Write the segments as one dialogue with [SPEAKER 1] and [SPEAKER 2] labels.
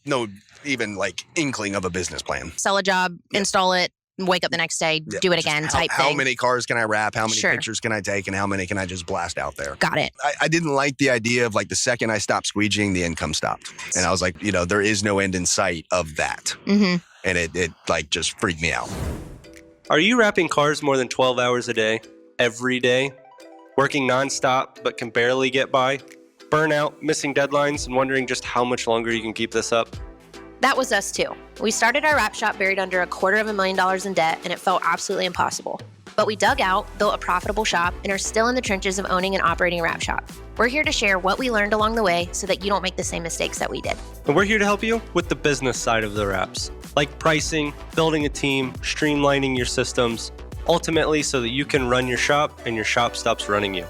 [SPEAKER 1] no even like inkling of a business plan.
[SPEAKER 2] Sell a job, install it, wake up the next day, do it again type thing.
[SPEAKER 1] How many cars can I wrap? How many
[SPEAKER 2] Sure.
[SPEAKER 1] pictures can I take? And how many can I just blast out there?
[SPEAKER 2] Got it.
[SPEAKER 1] I didn't like the idea of like the second I stopped squeegeeing, the income stopped. And I was like, there is no end in sight of that.
[SPEAKER 2] Mm-hmm.
[SPEAKER 1] And it like just freaked me out.
[SPEAKER 3] Are you wrapping cars more than 12 hours a day, every day? Working nonstop but can barely get by? Burnout, missing deadlines, and wondering just how much longer you can keep this up?
[SPEAKER 2] That was us too. We started our wrap shop buried under $250,000 in debt, and it felt absolutely impossible. But we dug out, built a profitable shop, and are still in the trenches of owning and operating a wrap shop. We're here to share what we learned along the way so that you don't make the same mistakes that we did.
[SPEAKER 3] And we're here to help you with the business side of the wraps, like pricing, building a team, streamlining your systems, ultimately so that you can run your shop and your shop stops running you.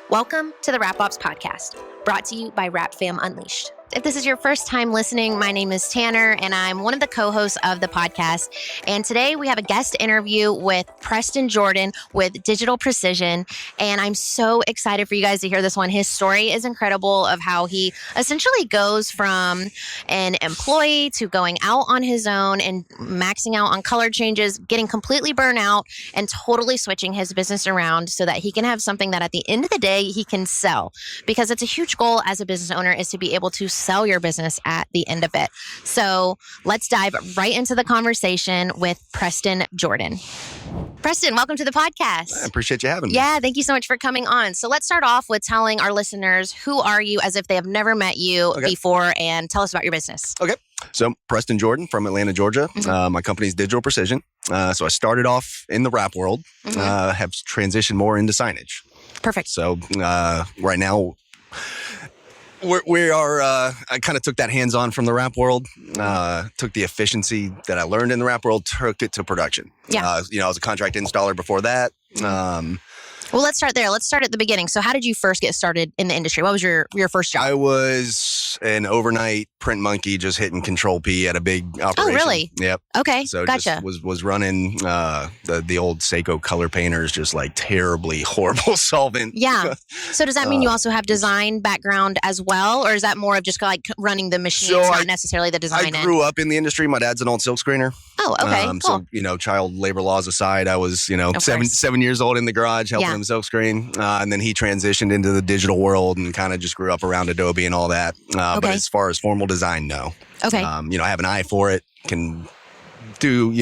[SPEAKER 2] Welcome to the Wrap Ops Podcast, brought to you by Wrap Fam Unleashed. If this is your first time listening, my name is Tanner, and I'm one of the co-hosts of the podcast. And today we have a guest interview with Preston Jordan with Digital Precision. And I'm so excited for you guys to hear this one. His story is incredible of how he essentially goes from an employee to going out on his own and maxing out on color changes, getting completely burnt out, and totally switching his business around so that he can have something that at the end of the day he can sell. Because it's a huge goal as a business owner is to be able to sell your business at the end of it. So let's dive right into the conversation with Preston Jordan. Preston, welcome to the podcast.
[SPEAKER 1] I appreciate you having me.
[SPEAKER 2] Yeah, thank you so much for coming on. So let's start off with telling our listeners, who are you as if they have never met you before, and tell us about your business.
[SPEAKER 1] Okay. So Preston Jordan from Atlanta, Georgia.
[SPEAKER 2] Mm-hmm.
[SPEAKER 1] My company is Digital Precision. So I started off in the wrap world, have transitioned more into signage.
[SPEAKER 2] Perfect.
[SPEAKER 1] So right now, we are, I kind of took that hands-on from the wrap world, took the efficiency that I learned in the wrap world, took it to production.
[SPEAKER 2] Yeah.
[SPEAKER 1] I was a contract installer before that.
[SPEAKER 2] Well, let's start there. Let's start at the beginning. So how did you first get started in the industry? What was your first job?
[SPEAKER 1] I was an overnight print monkey just hitting Control P at a big operation.
[SPEAKER 2] Oh, really?
[SPEAKER 1] Yep.
[SPEAKER 2] Okay,
[SPEAKER 1] So
[SPEAKER 2] gotcha.
[SPEAKER 1] just was running the old Seiko color painters, just like terribly horrible solvent.
[SPEAKER 2] Yeah. So does that mean you also have design background as well? Or is that more of just like running the machines, not necessarily the design
[SPEAKER 1] I grew up in the industry. My dad's an old silk screener.
[SPEAKER 2] Oh, okay. Cool.
[SPEAKER 1] So, child labor laws aside, I was, seven years old in the garage helping him silk screen. And then he transitioned into the digital world and kind of just grew up around Adobe and all that. But as far as formal design, no.
[SPEAKER 2] Okay.
[SPEAKER 1] I have an eye for it, can do,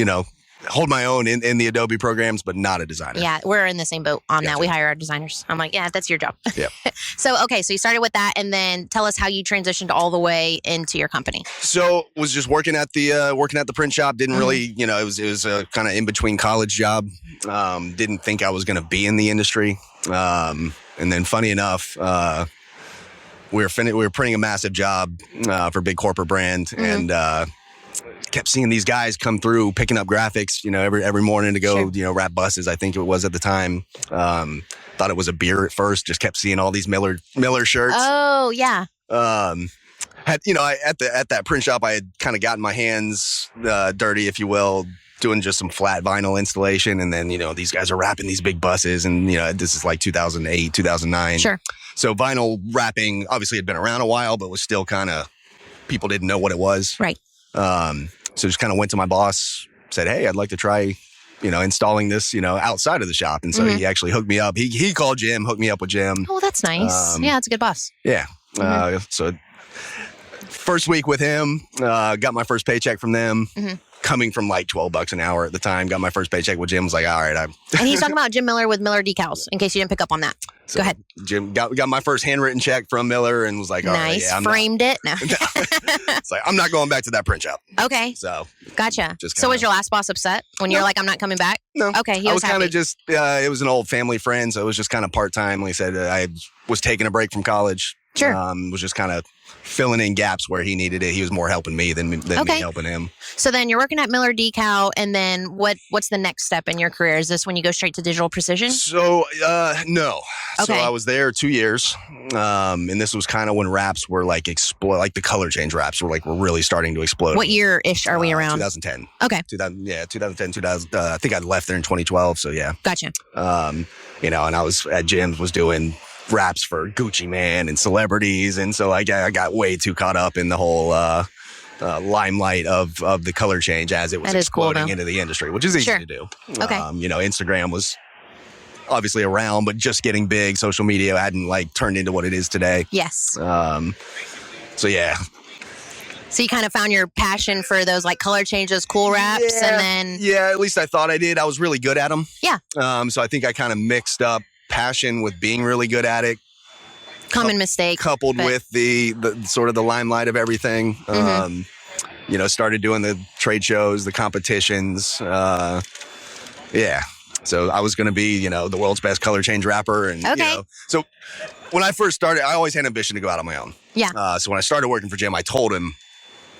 [SPEAKER 1] hold my own in the Adobe programs, but not a designer.
[SPEAKER 2] Yeah, we're in the same boat on that. We hire our designers. I'm like, yeah, that's your job.
[SPEAKER 1] Yeah.
[SPEAKER 2] So you started with that, and then tell us how you transitioned all the way into your company.
[SPEAKER 1] So was just working at the print shop. Didn't really, it was a kind of in between college job. Didn't think I was going to be in the industry. And then funny enough, we were printing a massive job for a big corporate brand, and kept seeing these guys come through picking up graphics, every morning to go, wrap buses. I think it was at the time. Thought it was a beer at first. Just kept seeing all these Miller shirts.
[SPEAKER 2] Oh yeah.
[SPEAKER 1] At that print shop, I had kind of gotten my hands dirty, if you will, doing just some flat vinyl installation. And then, these guys are wrapping these big buses, and, this is like 2008, 2009.
[SPEAKER 2] Sure.
[SPEAKER 1] So vinyl wrapping obviously had been around a while, but was still kind of, people didn't know what it was.
[SPEAKER 2] Right.
[SPEAKER 1] So just kind of went to my boss, said, hey, I'd like to try, installing this, outside of the shop. And so he actually hooked me up. He called Jim, hooked me up with Jim.
[SPEAKER 2] Oh, that's nice. Yeah, that's a good boss.
[SPEAKER 1] Yeah. So first week with him, got my first paycheck from them. Coming from like $12 an hour at the time, got my first paycheck with Jim. Was like, all right.
[SPEAKER 2] And he's talking about Jim Miller with Miller Decals, in case you didn't pick up on that.
[SPEAKER 1] So
[SPEAKER 2] go ahead.
[SPEAKER 1] Jim got my first handwritten check from Miller and was like, all right.
[SPEAKER 2] Yeah, framed it. No.
[SPEAKER 1] It's like, I'm not going back to that print shop.
[SPEAKER 2] Okay.
[SPEAKER 1] So
[SPEAKER 2] gotcha. So was your last boss upset when you're like, I'm not coming back?
[SPEAKER 1] No.
[SPEAKER 2] Okay. He was
[SPEAKER 1] kind of just, it was an old family friend. So it was just kind of part-time. Like I said, I was taking a break from college.
[SPEAKER 2] Sure.
[SPEAKER 1] Was just kind of filling in gaps where he needed it. He was more helping me than me helping him.
[SPEAKER 2] So then you're working at Miller Decal, and then what's the next step in your career? Is this when you go straight to Digital Precision?
[SPEAKER 1] So, no.
[SPEAKER 2] Okay.
[SPEAKER 1] So I was there 2 years, and this was kind of when wraps were like like the color change wraps were really starting to explode.
[SPEAKER 2] What year-ish are we around?
[SPEAKER 1] 2010.
[SPEAKER 2] Okay.
[SPEAKER 1] 2010, 2000. I think I left there in 2012, so yeah.
[SPEAKER 2] Gotcha.
[SPEAKER 1] And I was at Jim's, was doing wraps for Gucci Man and celebrities, and so I got way too caught up in the whole limelight of the color change as it was
[SPEAKER 2] That is cool,
[SPEAKER 1] exploding
[SPEAKER 2] though.
[SPEAKER 1] into the industry, which is easy
[SPEAKER 2] Sure.
[SPEAKER 1] to do.
[SPEAKER 2] Okay.
[SPEAKER 1] Instagram was obviously around, but just getting big. Social media hadn't like turned into what it is today.
[SPEAKER 2] Yes.
[SPEAKER 1] So yeah.
[SPEAKER 2] So you kind of found your passion for those like color changes, cool wraps, and then
[SPEAKER 1] Yeah, at least I thought I did. I was really good at them.
[SPEAKER 2] Yeah.
[SPEAKER 1] So I think I kind of mixed up passion with being really good at it.
[SPEAKER 2] common mistake.
[SPEAKER 1] Coupled with the sort of the limelight of everything. Started doing the trade shows, the competitions. Yeah. So I was going to be, the world's best color change rapper. And,
[SPEAKER 2] Okay.
[SPEAKER 1] So when I first started, I always had ambition to go out on my own.
[SPEAKER 2] Yeah.
[SPEAKER 1] So when I started working for Jim, I told him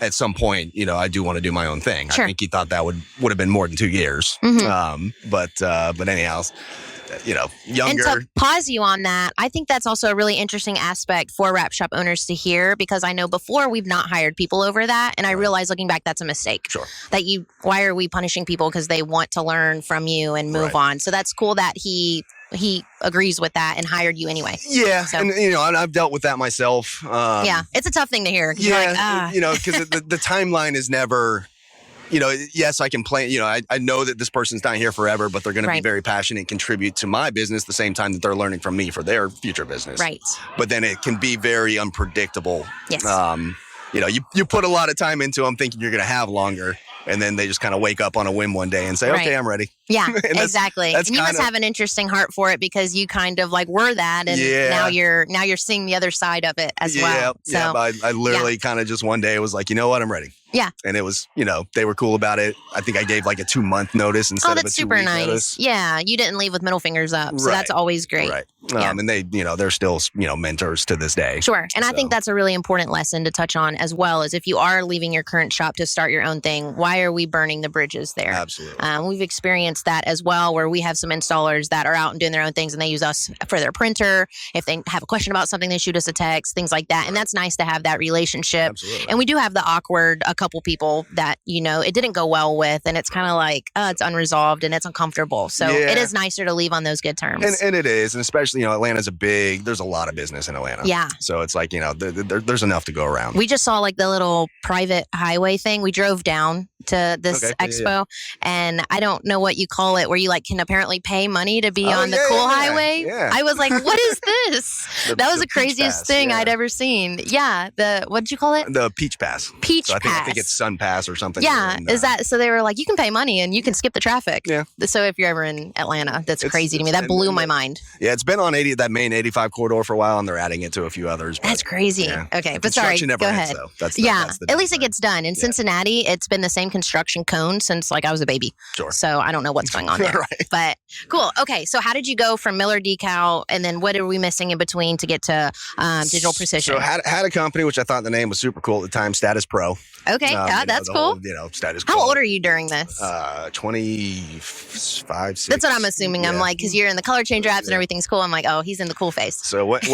[SPEAKER 1] at some point, I do want to do my own thing.
[SPEAKER 2] Sure.
[SPEAKER 1] I think he thought that would have been more than 2 years. But anyhow, younger.
[SPEAKER 2] And to pause you on that, I think that's also a really interesting aspect for wrap shop owners to hear, because I know before we've not hired people over that. And I realize looking back, that's a mistake.
[SPEAKER 1] Sure.
[SPEAKER 2] Why are we punishing people because they want to learn from you and move on? So that's cool that he agrees with that and hired you anyway.
[SPEAKER 1] Yeah.
[SPEAKER 2] So,
[SPEAKER 1] and, I've dealt with that myself.
[SPEAKER 2] yeah. It's a tough thing to hear.
[SPEAKER 1] Yeah. Because the timeline is never... yes, I can plan. I know that this person's not here forever, but they're going to be very passionate and contribute to my business the same time that they're learning from me for their future business.
[SPEAKER 2] Right.
[SPEAKER 1] But then it can be very unpredictable.
[SPEAKER 2] Yes.
[SPEAKER 1] You put a lot of time into them thinking you're going to have longer, and then they just kind of wake up on a whim one day and say, okay, I'm ready.
[SPEAKER 2] Yeah,
[SPEAKER 1] And
[SPEAKER 2] exactly.
[SPEAKER 1] that's
[SPEAKER 2] And you must have an interesting heart for it, because you kind of like were that, and now you're seeing the other side of it as well. So,
[SPEAKER 1] I literally kind of just one day was like, you know what, I'm ready.
[SPEAKER 2] Yeah.
[SPEAKER 1] And it was, they were cool about it. I think I gave like a 2-month notice instead of a 2-week
[SPEAKER 2] super nice.
[SPEAKER 1] notice.
[SPEAKER 2] Yeah, you didn't leave with middle fingers up, so that's always great.
[SPEAKER 1] Right.
[SPEAKER 2] Yeah.
[SPEAKER 1] And they, they're still, mentors to this day.
[SPEAKER 2] Sure. And I think that's a really important lesson to touch on as well, is if you are leaving your current shop to start your own thing, why are we burning the bridges there?
[SPEAKER 1] Absolutely.
[SPEAKER 2] We've experienced that as well, where we have some installers that are out and doing their own things, and they use us for their printer. If they have a question about something, they shoot us a text, things like that. And that's nice to have that relationship.
[SPEAKER 1] Absolutely.
[SPEAKER 2] And we do have the awkward, a couple people that, it didn't go well with, and it's kind of like, it's unresolved and it's uncomfortable. So it is nicer to leave on those good terms.
[SPEAKER 1] And it is. And especially, Atlanta's there's a lot of business in Atlanta.
[SPEAKER 2] Yeah.
[SPEAKER 1] So it's like, there's enough to go around.
[SPEAKER 2] We just saw like the little private highway thing. We drove down to this expo, and I don't know what you call it, where you like can apparently pay money to be on the cool highway.
[SPEAKER 1] Yeah.
[SPEAKER 2] I was like, what is this? That was the craziest
[SPEAKER 1] pass,
[SPEAKER 2] thing I'd ever seen. Yeah. What did you call it?
[SPEAKER 1] The Peach Pass.
[SPEAKER 2] Peach
[SPEAKER 1] I
[SPEAKER 2] Pass.
[SPEAKER 1] think it's Sun Pass or something.
[SPEAKER 2] Yeah.
[SPEAKER 1] And,
[SPEAKER 2] Is that, so they were like, you can pay money and you can skip the traffic.
[SPEAKER 1] Yeah.
[SPEAKER 2] So if you're ever in Atlanta, that's crazy to me. That blew my mind.
[SPEAKER 1] Yeah, it's been on that main 85 corridor for a while, and they're adding it to a few others.
[SPEAKER 2] That's crazy.
[SPEAKER 1] Yeah.
[SPEAKER 2] Okay. But sorry,
[SPEAKER 1] Construction
[SPEAKER 2] go
[SPEAKER 1] never ends,
[SPEAKER 2] ahead.
[SPEAKER 1] though. That's the
[SPEAKER 2] at least it gets done. In Cincinnati, it's been the same construction cone since like I was a baby.
[SPEAKER 1] Sure.
[SPEAKER 2] So I don't know what's going on there.
[SPEAKER 1] Right.
[SPEAKER 2] But cool. Okay. So how did you go from Miller Decal, and then what are we missing in between to get to Digital Precision?
[SPEAKER 1] So had a company, which I thought the name was super cool at the time, Status Pro.
[SPEAKER 2] Okay. That's cool.
[SPEAKER 1] Whole, Status Pro.
[SPEAKER 2] How old are you during this?
[SPEAKER 1] 25, 6.
[SPEAKER 2] That's what I'm assuming. I'm like, because you're in the color change apps and everything's cool. I'm like, oh, he's in the cool phase.
[SPEAKER 1] So went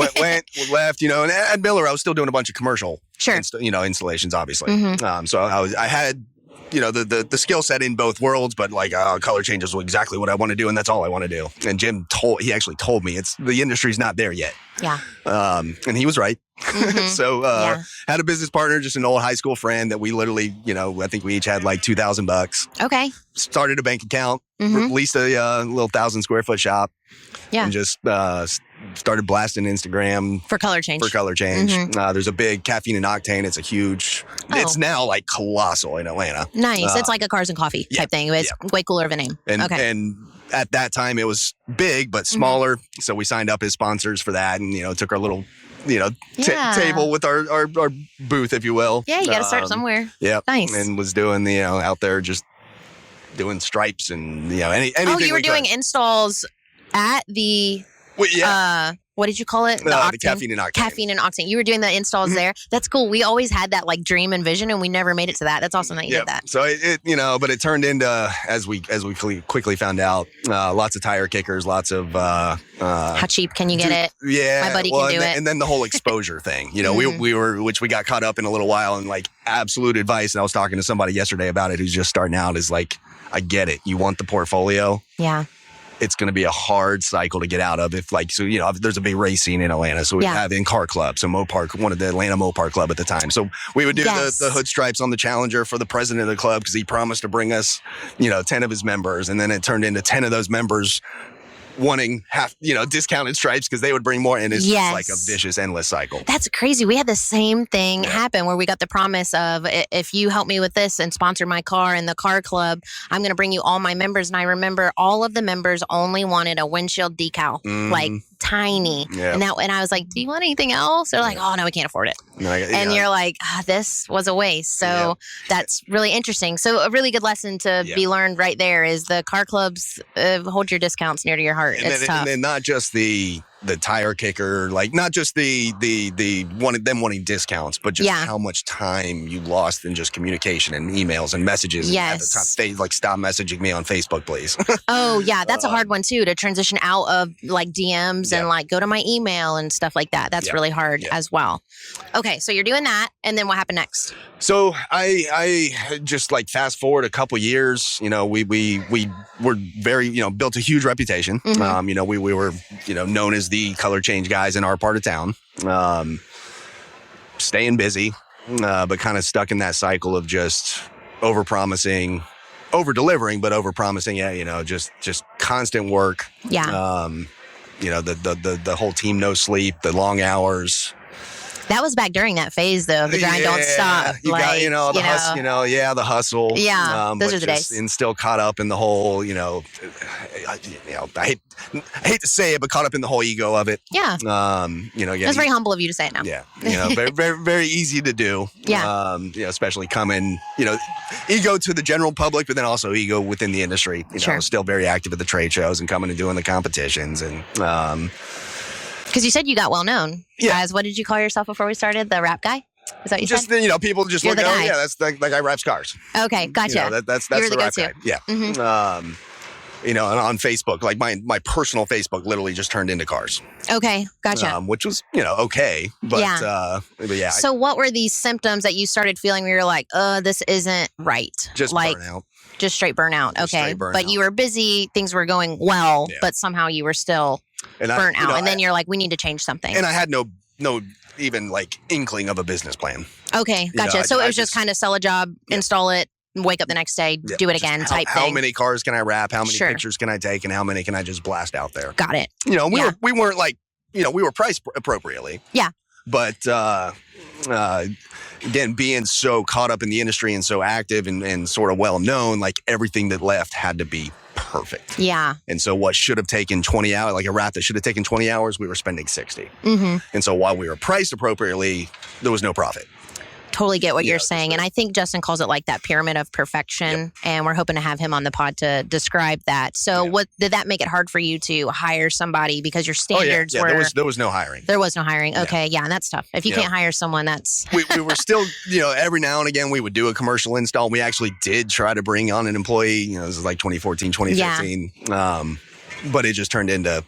[SPEAKER 1] left, and at Miller, I was still doing a bunch of commercial, installations, obviously. So I had, the skill set in both worlds, but like color changes was exactly what I want to do, and that's all I want to do. And Jim he actually told me the industry's not there yet.
[SPEAKER 2] Yeah.
[SPEAKER 1] And he was right. So had a business partner, just an old high school friend that we literally, I think we each had like $2,000.
[SPEAKER 2] Okay.
[SPEAKER 1] Started a bank account, leased a little 1,000 square foot shop. Yeah. And just started blasting Instagram
[SPEAKER 2] for color change.
[SPEAKER 1] There's a big Caffeine and Octane. It's a huge. It's now like colossal in Atlanta.
[SPEAKER 2] Nice. It's like a Cars and Coffee type thing. It's way cooler of a name.
[SPEAKER 1] And at that time it was big but smaller, so we signed up as sponsors for that, and took our little table with our booth, if you will.
[SPEAKER 2] Yeah, you got to start somewhere.
[SPEAKER 1] Yeah.
[SPEAKER 2] Nice.
[SPEAKER 1] And was doing out there just doing stripes and anything.
[SPEAKER 2] Oh, you were doing installs at the what did you call it?
[SPEAKER 1] The Caffeine and Octane.
[SPEAKER 2] Caffeine and Octane. You were doing the installs there. That's cool. We always had that like dream and vision, and we never made it to that. That's awesome that you did that.
[SPEAKER 1] So but it turned into, as we quickly found out, lots of tire kickers, lots of
[SPEAKER 2] how cheap can you get it?
[SPEAKER 1] Yeah,
[SPEAKER 2] my buddy can do it.
[SPEAKER 1] And then the whole exposure thing. We were, which we got caught up in a little while, and like absolute advice. And I was talking to somebody yesterday about it who's just starting out. Is like, I get it. You want the portfolio.
[SPEAKER 2] Yeah.
[SPEAKER 1] it's going to be a hard cycle to get out of. If there's a big race scene in Atlanta. So we have in car club. So Mopar, one of the Atlanta Mopar club at the time. So we would do the hood stripes on the Challenger for the president of the club because he promised to bring us, 10 of his members. And then it turned into 10 of those members wanting discounted stripes because they would bring more, and it's just like a vicious, endless cycle.
[SPEAKER 2] That's crazy. We had the same thing happen where we got the promise of, if you help me with this and sponsor my car in the car club, I'm going to bring you all my members. And I remember all of the members only wanted a windshield decal, like tiny. Yeah. And I was like, do you want anything else? They're like, oh no, we can't afford it. And you're like, this was a waste. So that's really interesting. So a really good lesson to be learned right there is the car clubs, hold your discounts near to your heart. It's tough.
[SPEAKER 1] And then not just the tire kicker, like not just the wanting discounts, but just how much time you lost in just communication and emails and messages.
[SPEAKER 2] Yes.
[SPEAKER 1] And at the time, they stop messaging me on Facebook, please.
[SPEAKER 2] Oh yeah, that's a hard one too, to transition out of like DMs and go to my email and stuff like that. That's really hard as well. Okay, so you're doing that, and then what happened next?
[SPEAKER 1] So I just fast forward a couple years. We were very built a huge reputation. Mm-hmm. We were known as the color change guys in our part of town. Staying busy, but kind of stuck in that cycle of just over-promising, over-delivering, but over-promising. Just constant work.
[SPEAKER 2] Yeah.
[SPEAKER 1] The whole team, no sleep, the long hours.
[SPEAKER 2] That was back during that phase, though. The grind don't stop.
[SPEAKER 1] You got, the hustle. The hustle.
[SPEAKER 2] Yeah, those are the days.
[SPEAKER 1] And still caught up in the whole, I hate to say it, but caught up in the whole ego of it.
[SPEAKER 2] Yeah. That's very humble of you to say it now.
[SPEAKER 1] Yeah. Very, very, very easy to do.
[SPEAKER 2] Yeah.
[SPEAKER 1] Especially coming, ego to the general public, but then also ego within the industry. Still very active at the trade shows and coming and doing the competitions and.
[SPEAKER 2] Because you said you got well known as, what did you call yourself before we stared? The rap guy? Is that what you said?
[SPEAKER 1] People just look, that's that guy raps cars.
[SPEAKER 2] Okay, gotcha.
[SPEAKER 1] That's
[SPEAKER 2] You're
[SPEAKER 1] the rap
[SPEAKER 2] go-to.
[SPEAKER 1] guy. Yeah. Mm-hmm. And on Facebook, my personal Facebook literally just turned into cars.
[SPEAKER 2] Okay, gotcha.
[SPEAKER 1] Which was, okay. But yeah.
[SPEAKER 2] So what were these symptoms that you started feeling where you're like, this isn't right?
[SPEAKER 1] Just burnout.
[SPEAKER 2] Just straight burnout. Okay.
[SPEAKER 1] Straight burnout.
[SPEAKER 2] But you were busy, things were going well, but somehow you were still burnt out. And then you're like, we need to change something.
[SPEAKER 1] And I had no even inkling of a business plan.
[SPEAKER 2] Okay, gotcha. So it was just kind of sell a job, install it, wake up the next day, do it again type thing.
[SPEAKER 1] How many cars can I wrap? How many pictures can I take? And how many can I just blast out there?
[SPEAKER 2] Got it.
[SPEAKER 1] We weren't we were priced appropriately.
[SPEAKER 2] Yeah.
[SPEAKER 1] But again, being so caught up in the industry and so active and sort of well known, everything that left had to be perfect.
[SPEAKER 2] Yeah.
[SPEAKER 1] And so what should have taken 20 hours, a wrap that should have taken 20 hours, we were spending 60.
[SPEAKER 2] Mm-hmm.
[SPEAKER 1] And so while we were priced appropriately, there was no profit.
[SPEAKER 2] Totally get what you're saying. And I think Justin calls it that pyramid of perfection. Yep. And we're hoping to have him on the pod to describe that. So what did that make it hard for you to hire somebody because your standards were...
[SPEAKER 1] There was no hiring.
[SPEAKER 2] There was no hiring. Okay. Yeah. And that's tough. If you can't hire someone, that's...
[SPEAKER 1] we were still, every now and again, we would do a commercial install. We actually did try to bring on an employee. This is 2014, 2015. Yeah. But it just turned into...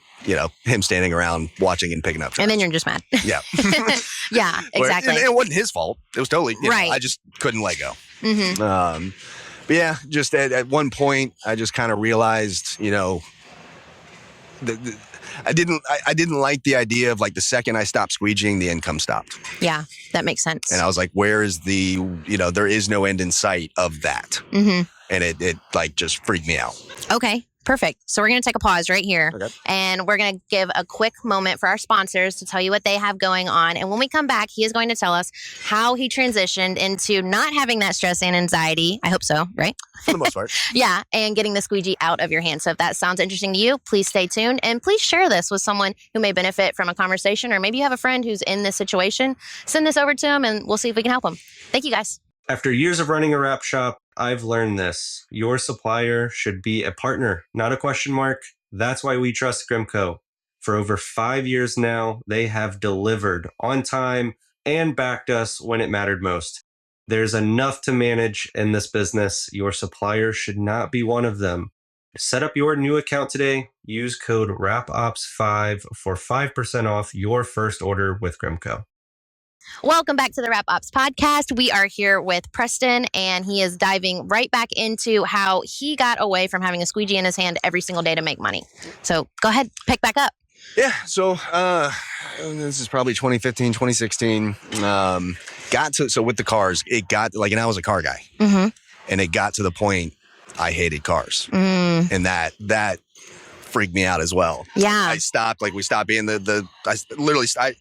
[SPEAKER 1] him standing around watching and picking up trucks.
[SPEAKER 2] And then you're just mad.
[SPEAKER 1] Yeah.
[SPEAKER 2] Yeah, exactly.
[SPEAKER 1] It wasn't his fault. It was totally,
[SPEAKER 2] right.
[SPEAKER 1] I just couldn't let go.
[SPEAKER 2] Mm-hmm.
[SPEAKER 1] But yeah, just at one point, I just kind of realized, I didn't like the idea of the second I stopped squeegeeing, the income stopped.
[SPEAKER 2] Yeah, that makes sense.
[SPEAKER 1] And I was like, where is there is no end in sight of that.
[SPEAKER 2] Mm-hmm.
[SPEAKER 1] And it just freaked me out.
[SPEAKER 2] Okay. Perfect. So we're going to take a pause right here and we're going to give a quick moment for our sponsors to tell you what they have going on. And when we come back, he is going to tell us how he transitioned into not having that stress and anxiety. I hope so, right?
[SPEAKER 1] For the most part.
[SPEAKER 2] Yeah. And getting the squeegee out of your hand. So if that sounds interesting to you, please stay tuned and please share this with someone who may benefit from a conversation, or maybe you have a friend who's in this situation. Send this over to them and we'll see if we can help them. Thank you guys.
[SPEAKER 3] After years of running a wrap shop, I've learned this. Your supplier should be a partner, not a question mark. That's why we trust Grimco. For over 5 years now, they have delivered on time and backed us when it mattered most. There's enough to manage in this business. Your supplier should not be one of them. Set up your new account today. Use code RAPOPS5 for 5% off your first order with Grimco.
[SPEAKER 2] Welcome back to the Wrap Ops podcast. We are here with Preston, and he is diving right back into how he got away from having a squeegee in his hand every single day to make money. So go ahead, pick back up.
[SPEAKER 1] Yeah. So this is probably 2015, 2016. So with the cars, it got and I was a car guy, and it got to the point I hated cars, and that freaked me out as well.
[SPEAKER 2] Yeah.
[SPEAKER 1] I stopped. We stopped being I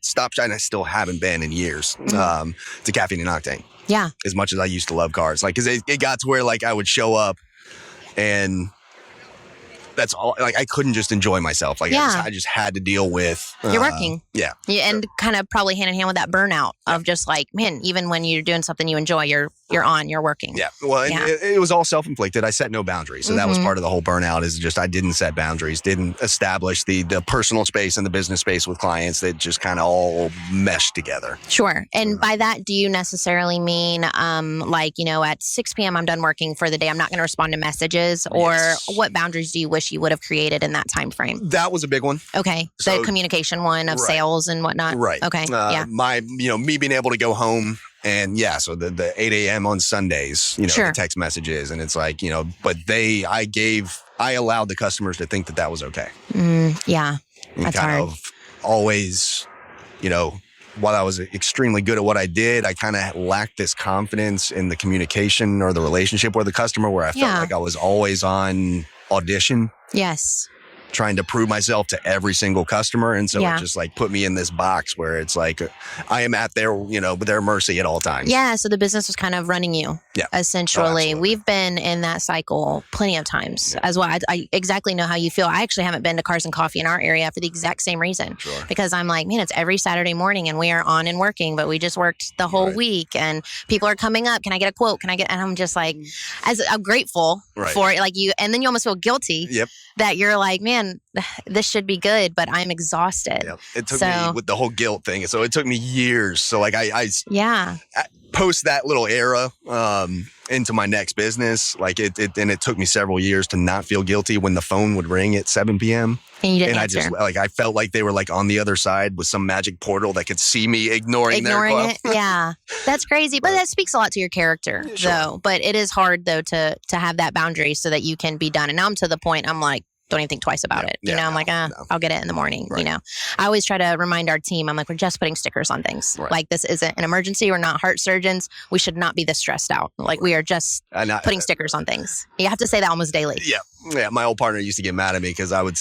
[SPEAKER 1] stopped, and I still haven't been in years. To caffeine and octane.
[SPEAKER 2] Yeah.
[SPEAKER 1] As much as I used to love cars, because it got to where I would show up and. That's all. I couldn't just enjoy myself. I just had to deal with.
[SPEAKER 2] You're working.
[SPEAKER 1] Yeah.
[SPEAKER 2] And kind of probably hand in hand with that burnout of just man, even when you're doing something you enjoy, you're working.
[SPEAKER 1] Yeah. Well, it was all self-inflicted. I set no boundaries. So that was part of the whole burnout is just I didn't set boundaries, didn't establish the personal space and the business space with clients that just kind of all meshed together.
[SPEAKER 2] Sure. And by that, do you necessarily mean at 6 p.m. I'm done working for the day. I'm not going to respond to messages, or what boundaries do you wish you would have created in that time frame?
[SPEAKER 1] That was a big one.
[SPEAKER 2] Okay. So the communication one of sales and whatnot.
[SPEAKER 1] Right.
[SPEAKER 2] Okay.
[SPEAKER 1] Me being able to go home and so the 8 a.m. on Sundays, the text messages, and it's but I allowed the customers to think that was okay.
[SPEAKER 2] Yeah.
[SPEAKER 1] And
[SPEAKER 2] that's
[SPEAKER 1] kind
[SPEAKER 2] hard.
[SPEAKER 1] of always, while I was extremely good at what I did, I kind of lacked this confidence in the communication or the relationship with the customer where I felt like I was always on audition.
[SPEAKER 2] Yes.
[SPEAKER 1] Trying to prove myself to every single customer. And so it just put me in this box where it's I am at their mercy at all times.
[SPEAKER 2] Yeah. So the business was kind of running you. Yeah. Essentially. We've been in that cycle plenty of times as well. I exactly know how you feel. I actually haven't been to Cars and Coffee in our area for the exact same reason. Sure. Because I'm man, it's every Saturday morning and we are on and working, but we just worked the whole week and people are coming up. Can I get a quote? And I'm just as I'm grateful for it. And then you almost feel guilty that you're man, this should be good, but I'm exhausted.
[SPEAKER 1] Yep. It took me with the whole guilt thing. So it took me years. So I post that little era into my next business. It took me several years to not feel guilty when the phone would ring at 7 p.m.
[SPEAKER 2] And you didn't
[SPEAKER 1] answer. I just I felt like they were on the other side with some magic portal that could see me ignoring their call.
[SPEAKER 2] It. Yeah, that's crazy. But that speaks a lot to your character, though. But it is hard though to have that boundary so that you can be done. And now I'm to the point I'm don't even think twice about it. I'll get it in the morning. Right. I always try to remind our team, I'm we're just putting stickers on things. Right. This isn't an emergency. We're not heart surgeons. We should not be this stressed out. We are just putting stickers on things. You have to say that almost daily. Yeah.
[SPEAKER 1] Yeah, my old partner used to get mad at me because I would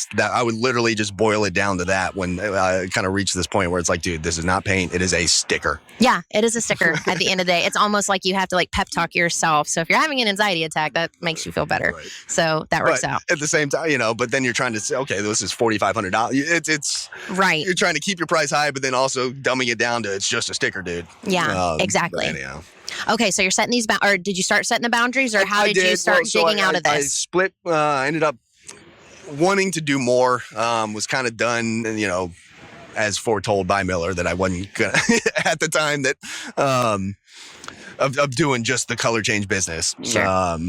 [SPEAKER 1] literally just boil it down to that when I kind of reached this point where it's dude, this is not paint. It is a sticker. Yeah,
[SPEAKER 2] it is a sticker at the end of the day. It's almost like you have to pep talk yourself. So if you're having an anxiety attack, that makes you feel better. Right. So that works out.
[SPEAKER 1] At the same time, but then you're trying to say, okay, this is $4,500. It's
[SPEAKER 2] right.
[SPEAKER 1] You're trying to keep your price high, but then also dumbing it down to it's just a sticker, dude.
[SPEAKER 2] Yeah, exactly. Anyhow. Okay, so you're setting these or did you start setting the boundaries, or how did you start digging out of this?
[SPEAKER 1] I split. I ended up wanting to do more. Was kind of done, as foretold by Miller that I wasn't gonna at the time that of doing just the color change business.
[SPEAKER 2] Sure.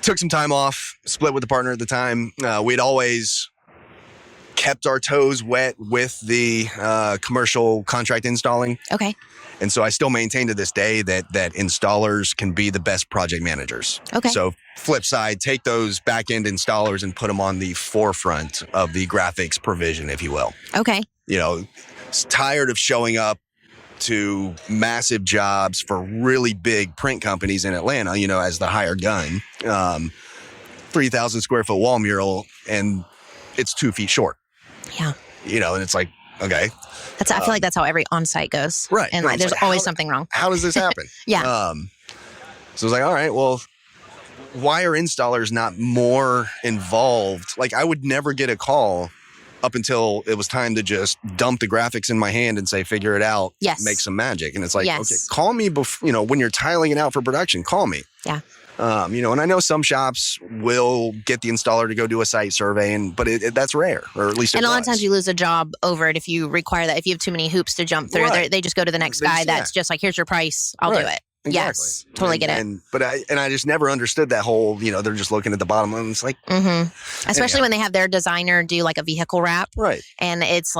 [SPEAKER 1] Took some time off. Split with the partner at the time. We'd always kept our toes wet with the commercial contract installing.
[SPEAKER 2] Okay.
[SPEAKER 1] And so I still maintain to this day that installers can be the best project managers.
[SPEAKER 2] Okay.
[SPEAKER 1] So flip side, take those back-end installers and put them on the forefront of the graphics provision, if you will.
[SPEAKER 2] Okay.
[SPEAKER 1] Tired of showing up to massive jobs for really big print companies in Atlanta, as the hired gun, 3,000 square foot wall mural, and it's 2 feet short.
[SPEAKER 2] Yeah.
[SPEAKER 1] And it's okay.
[SPEAKER 2] I feel like that's how every on-site goes.
[SPEAKER 1] Right.
[SPEAKER 2] And there's always something wrong.
[SPEAKER 1] How does this happen?
[SPEAKER 2] Yeah.
[SPEAKER 1] So I was all right, well, why are installers not more involved? I would never get a call up until it was time to just dump the graphics in my hand and say, figure it out.
[SPEAKER 2] Yes.
[SPEAKER 1] Make some magic. And it's okay, call me before, when you're tiling it out for production, call me.
[SPEAKER 2] Yeah.
[SPEAKER 1] And I know some shops will get the installer to go do a site survey, but that's rare, or at least.
[SPEAKER 2] And a lot of times you lose a job over it if you require that. If you have too many hoops to jump through, they just go to the next guy. That's just here's your price. I'll do it.
[SPEAKER 1] Exactly.
[SPEAKER 2] Yes, totally get it.
[SPEAKER 1] But I just never understood that whole. They're just looking at the bottom line. It's
[SPEAKER 2] especially when they have their designer do a vehicle wrap,
[SPEAKER 1] right?
[SPEAKER 2] And it's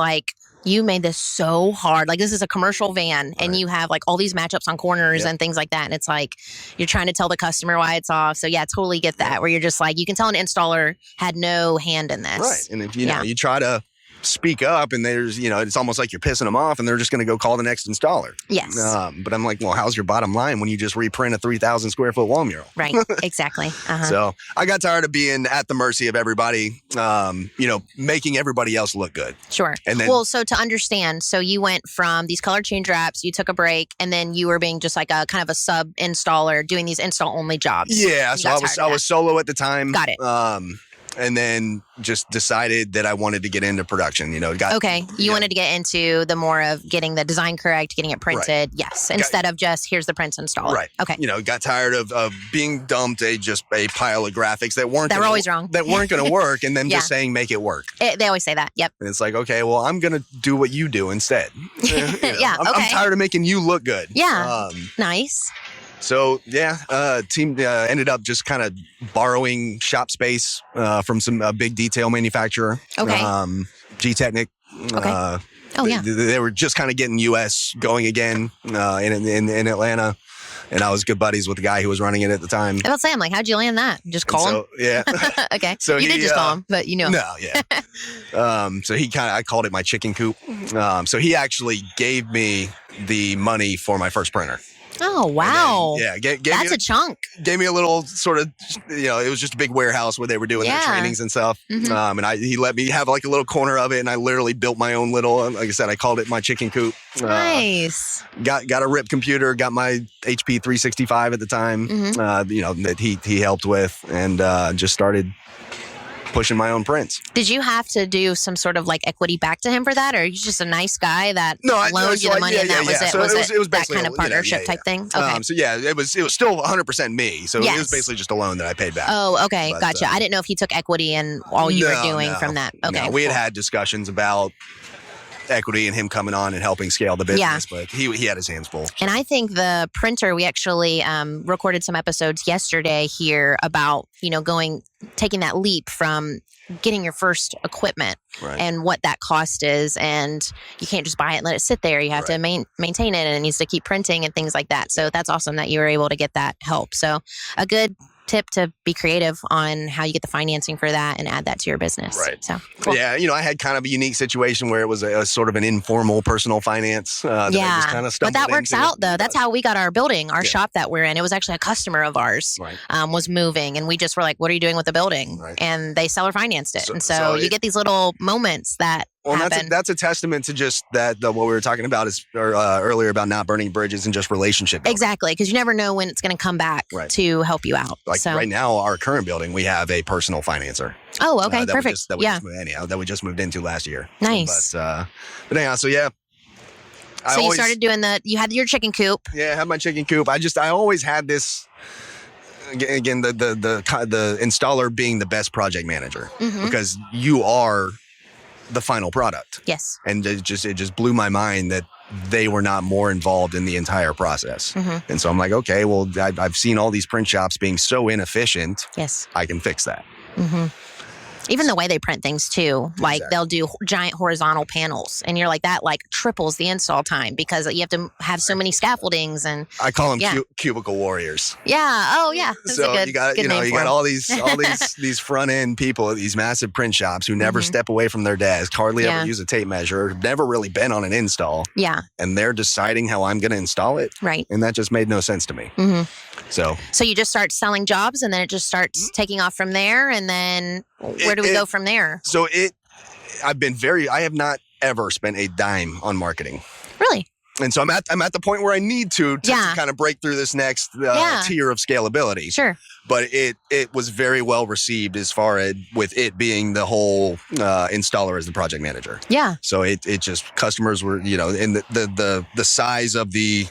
[SPEAKER 2] You made this so hard. Like, this is a commercial van, and you have like all these matchups on corners and things like that. And it's like you're trying to tell the customer why it's off. So yeah, totally get that. Where you're just like, you can tell an installer had no hand in this.
[SPEAKER 1] Right. And if you know, you try to speak up, and there's, it's almost like you're pissing them off, and they're just going to go call the next installer.
[SPEAKER 2] Yes.
[SPEAKER 1] But I'm like, well, how's your bottom line when you just reprint a 3,000 square foot wall mural?
[SPEAKER 2] Right. Exactly.
[SPEAKER 1] So I got tired of being at the mercy of everybody, making everybody else look good.
[SPEAKER 2] Sure.
[SPEAKER 1] And then,
[SPEAKER 2] well, so to understand, so you went from these color change wraps, you took a break, and then you were being just like a kind of a sub installer doing these install only jobs.
[SPEAKER 1] Yeah. So I was solo at the time.
[SPEAKER 2] Got it.
[SPEAKER 1] And then just decided that I wanted to get into production. You
[SPEAKER 2] wanted to get into the more of getting the design correct, getting it printed. Right. Yes. Instead of just, here's the prints installed.
[SPEAKER 1] Right.
[SPEAKER 2] Okay.
[SPEAKER 1] Got tired of being dumped a pile of graphics that were
[SPEAKER 2] always wrong.
[SPEAKER 1] That weren't going to work, and then just saying, make it work.
[SPEAKER 2] They always say that. Yep.
[SPEAKER 1] And it's like, okay, well, I'm going to do what you do instead. I'm tired of making you look good.
[SPEAKER 2] Yeah. Nice.
[SPEAKER 1] So team ended up just kind of borrowing shop space from some big detail manufacturer.
[SPEAKER 2] Okay.
[SPEAKER 1] G-Technic.
[SPEAKER 2] Okay.
[SPEAKER 1] They were just kind of getting US going again in Atlanta. And I was good buddies with the guy who was running it at the time.
[SPEAKER 2] I was saying, I'm like, how'd you land that? Just call him?
[SPEAKER 1] Yeah.
[SPEAKER 2] Okay.
[SPEAKER 1] So
[SPEAKER 2] you did just call him, but
[SPEAKER 1] No, yeah. So I called it my chicken coop. So he actually gave me the money for my first printer.
[SPEAKER 2] Oh, wow.
[SPEAKER 1] Then,
[SPEAKER 2] that's a chunk.
[SPEAKER 1] Gave me a little sort of, it was just a big warehouse where they were doing their trainings and stuff.
[SPEAKER 2] Mm-hmm.
[SPEAKER 1] And he let me have like a little corner of it, and I literally built my own little, like I said, I called it my chicken coop.
[SPEAKER 2] Nice.
[SPEAKER 1] Got a RIP computer, got my HP 365 at the time, that he helped with, and just started pushing my own prints.
[SPEAKER 2] Did you have to do some sort of like equity back to him for that, or are you just a nice guy that loaned you the money and that was it?
[SPEAKER 1] So it was
[SPEAKER 2] that kind of partnership type thing? Okay.
[SPEAKER 1] It was still 100% me. So it was basically just a loan that I paid back.
[SPEAKER 2] Oh, okay, gotcha. I didn't know if he took equity and all you were doing from that. Okay,
[SPEAKER 1] no, we had discussions about equity and him coming on and helping scale the business, but he had his hands full.
[SPEAKER 2] And I think the printer, we actually recorded some episodes yesterday here about taking that leap from getting your first equipment and what that cost is, and you can't just buy it and let it sit there. You have to maintain it, and it needs to keep printing and things like that. So that's awesome that you were able to get that help. So a good tip to be creative on how you get the financing for that and add that to your business.
[SPEAKER 1] Right.
[SPEAKER 2] So cool.
[SPEAKER 1] Yeah, I had kind of a unique situation where it was a sort of an informal personal finance. That I just kind of stumbled
[SPEAKER 2] but that works
[SPEAKER 1] into.
[SPEAKER 2] out though. That's how we got our building, our shop that we're in. It was actually a customer of ours was moving, and we just were like, "What are you doing with the building?"
[SPEAKER 1] Right.
[SPEAKER 2] And they seller financed it, and so you
[SPEAKER 1] it,
[SPEAKER 2] get these little moments that.
[SPEAKER 1] Well, that's a testament to just that what we were talking about earlier about not burning bridges and just relationship building.
[SPEAKER 2] Exactly, because you never know when it's going to come back to help you out.
[SPEAKER 1] Like right now, our current building, we have a personal financer.
[SPEAKER 2] Oh, okay, perfect.
[SPEAKER 1] That we just moved into last year.
[SPEAKER 2] Nice.
[SPEAKER 1] But anyhow, so yeah.
[SPEAKER 2] So you started doing you had your chicken coop.
[SPEAKER 1] Yeah, I had my chicken coop. I always had this. Again, the installer being the best project manager because you are the final product.
[SPEAKER 2] Yes.
[SPEAKER 1] And it just blew my mind that they were not more involved in the entire process. And so I'm like, okay, well, I've seen all these print shops being so inefficient.
[SPEAKER 2] Yes.
[SPEAKER 1] I can fix that.
[SPEAKER 2] Even the way they print things too, like they'll do giant horizontal panels, and you're like, that like triples the install time because you have to have so many scaffoldings. And
[SPEAKER 1] I call them cubicle warriors.
[SPEAKER 2] Yeah. Oh yeah. That's
[SPEAKER 1] so
[SPEAKER 2] you got
[SPEAKER 1] all these front end people at these massive print shops who never step away from their desk, hardly ever use a tape measure, never really been on an install.
[SPEAKER 2] Yeah.
[SPEAKER 1] And they're deciding how I'm going to install it.
[SPEAKER 2] Right.
[SPEAKER 1] And that just made no sense to me. So
[SPEAKER 2] you just start selling jobs, and then it just starts taking off from there, and then where do we go from there?
[SPEAKER 1] So I have not ever spent a dime on marketing.
[SPEAKER 2] Really?
[SPEAKER 1] And so I'm at the point where I need to kind of break through this next tier of scalability.
[SPEAKER 2] Sure.
[SPEAKER 1] But it was very well received as far as with it being the whole installer as the project manager.
[SPEAKER 2] Yeah.
[SPEAKER 1] So it just customers were, and the size of the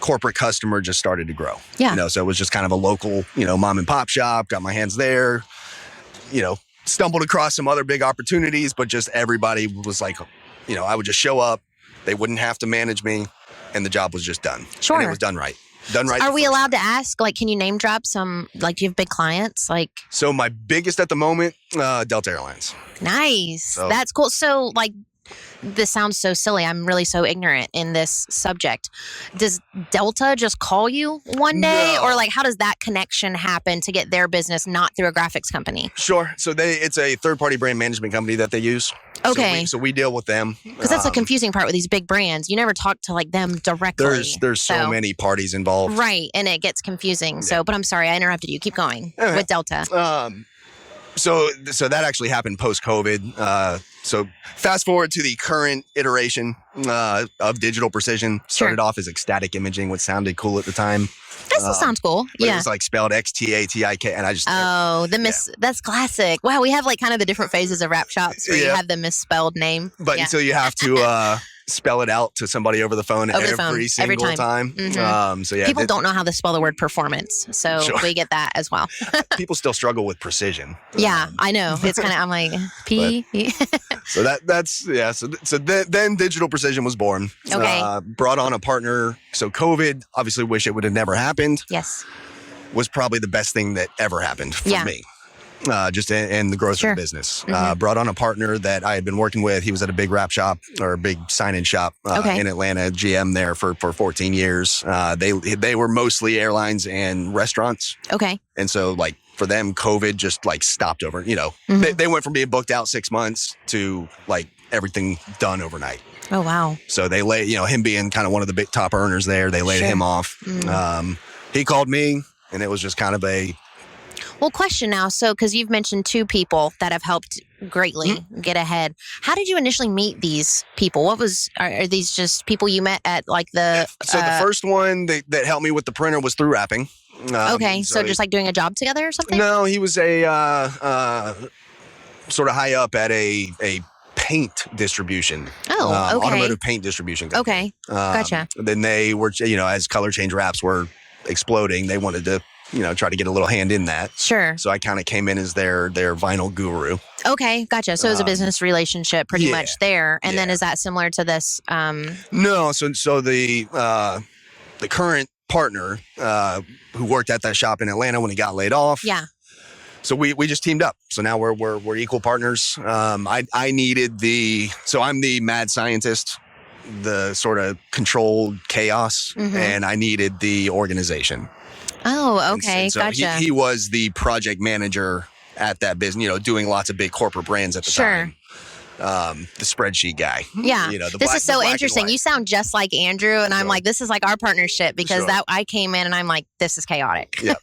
[SPEAKER 1] corporate customer just started to grow.
[SPEAKER 2] Yeah.
[SPEAKER 1] So it was just kind of a local, mom and pop shop, got my hands there, stumbled across some other big opportunities, but just everybody was like, I would just show up, they wouldn't have to manage me, and the job was just done.
[SPEAKER 2] Sure.
[SPEAKER 1] And it was done right.
[SPEAKER 2] Are we allowed to ask, like, can you name drop some, like, do you have big clients?
[SPEAKER 1] So my biggest at the moment, Delta Airlines.
[SPEAKER 2] Nice. That's cool. So, like, this sounds so silly. I'm really so ignorant in this subject. Does Delta just call you one day?
[SPEAKER 1] No.
[SPEAKER 2] Or like, how does that connection happen to get their business not through a graphics company?
[SPEAKER 1] Sure. So it's a third-party brand management company that they use.
[SPEAKER 2] Okay.
[SPEAKER 1] So we deal with them.
[SPEAKER 2] Because that's the confusing part with these big brands. You never talk to like them directly.
[SPEAKER 1] There's so many parties involved.
[SPEAKER 2] Right. And it gets confusing. So, but I'm sorry, I interrupted you. Keep going with Delta.
[SPEAKER 1] So that actually happened post-COVID. So fast forward to the current iteration of digital precision. Started off as ecstatic imaging, which sounded cool at the time.
[SPEAKER 2] This sounds cool.
[SPEAKER 1] But it was like spelled XTATIK, and I just
[SPEAKER 2] that's classic. Wow, we have like kind of the different phases of rap shops where you have the misspelled name.
[SPEAKER 1] But until you have to spell it out to somebody over the phone every single time.
[SPEAKER 2] Mm-hmm.
[SPEAKER 1] So
[SPEAKER 2] people don't know how to spell the word performance, so we get that as well.
[SPEAKER 1] People still struggle with precision.
[SPEAKER 2] Yeah, I know. It's kind of I'm like P.
[SPEAKER 1] So that's So then Digital Precision was born.
[SPEAKER 2] Okay.
[SPEAKER 1] Brought on a partner. So COVID, obviously, wish it would have never happened.
[SPEAKER 2] Yes.
[SPEAKER 1] Was probably the best thing that ever happened for me. Just in the growth of the business. Brought on a partner that I had been working with. He was at a big rap shop or a big sign-in shop in Atlanta, GM there for 14 years. They were mostly airlines and restaurants.
[SPEAKER 2] Okay.
[SPEAKER 1] And so like for them, COVID just like stopped over, they went from being booked out 6 months to like everything done overnight.
[SPEAKER 2] Oh, wow.
[SPEAKER 1] So they him being kind of one of the big top earners there, they laid him off. He called me and it was just kind of
[SPEAKER 2] Well, question now. So, because you've mentioned two people that have helped greatly get ahead. How did you initially meet these people? Are these just people you met at like the...
[SPEAKER 1] So the first one that helped me with the printer was through rapping.
[SPEAKER 2] Okay. So just like doing a job together or something?
[SPEAKER 1] No, he was a sort of high up at a paint distribution.
[SPEAKER 2] Oh, okay.
[SPEAKER 1] Automotive paint distribution company.
[SPEAKER 2] Okay. Gotcha.
[SPEAKER 1] Then they were, as color change wraps were exploding, they wanted to try to get a little hand in that.
[SPEAKER 2] Sure.
[SPEAKER 1] So I kind of came in as their vinyl guru.
[SPEAKER 2] Okay, gotcha. So it was a business relationship pretty much there. And then is that similar to this?
[SPEAKER 1] No, so the current partner who worked at that shop in Atlanta when he got laid off.
[SPEAKER 2] Yeah.
[SPEAKER 1] So we just teamed up. So now we're equal partners. I needed so I'm the mad scientist, the sort of controlled chaos, and I needed the organization.
[SPEAKER 2] Oh, okay.
[SPEAKER 1] And so
[SPEAKER 2] gotcha.
[SPEAKER 1] He was the project manager at that business, doing lots of big corporate brands at the time. The spreadsheet guy.
[SPEAKER 2] Yeah. This is so interesting. You sound just like Andrew. And I'm like, this is like our partnership because I came in and I'm like, this is chaotic.
[SPEAKER 1] Yeah.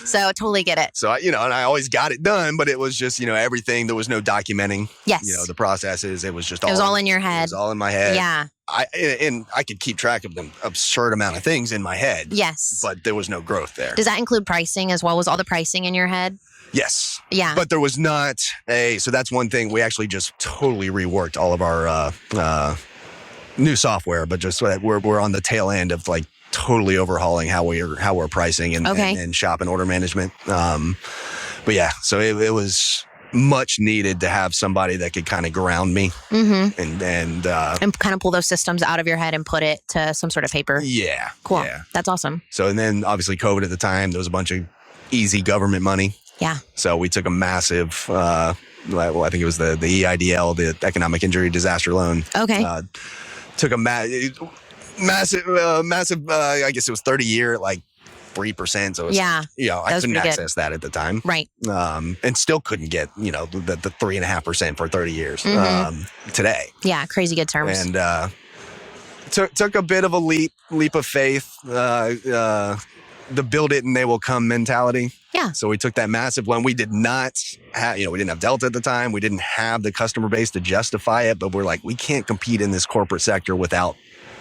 [SPEAKER 2] So I totally get it.
[SPEAKER 1] So, and I always got it done, but it was just, everything. There was no documenting.
[SPEAKER 2] Yes.
[SPEAKER 1] The processes. It was just
[SPEAKER 2] it was all in your head.
[SPEAKER 1] It was all in my head.
[SPEAKER 2] Yeah.
[SPEAKER 1] I could keep track of the absurd amount of things in my head.
[SPEAKER 2] Yes.
[SPEAKER 1] But there was no growth there.
[SPEAKER 2] Does that include pricing as well? Was all the pricing in your head?
[SPEAKER 1] Yes.
[SPEAKER 2] Yeah.
[SPEAKER 1] But there was not so that's one thing. We actually just totally reworked all of our new software, but just so that we're on the tail end of like totally overhauling how we're pricing and shop and order management. But yeah, so it was much needed to have somebody that could kind of ground me and
[SPEAKER 2] kind of pull those systems out of your head and put it to some sort of paper.
[SPEAKER 1] Yeah.
[SPEAKER 2] Cool.
[SPEAKER 1] Yeah.
[SPEAKER 2] That's awesome.
[SPEAKER 1] So, and then obviously COVID at the time, there was a bunch of easy government money.
[SPEAKER 2] Yeah.
[SPEAKER 1] So we took a massive, I think it was the EIDL, the Economic Injury Disaster Loan.
[SPEAKER 2] Okay.
[SPEAKER 1] Took a massive, I guess it was 30-year, like 3%. So it was, I couldn't access that at the time.
[SPEAKER 2] Right.
[SPEAKER 1] And still couldn't get, the 3.5% for 30 years today.
[SPEAKER 2] Yeah. Crazy good terms.
[SPEAKER 1] And took a bit of a leap of faith, the build it and they will come mentality.
[SPEAKER 2] Yeah.
[SPEAKER 1] So we took that massive loan. We did not have, we didn't have Delta at the time. We didn't have the customer base to justify it, but we're like, we can't compete in this corporate sector without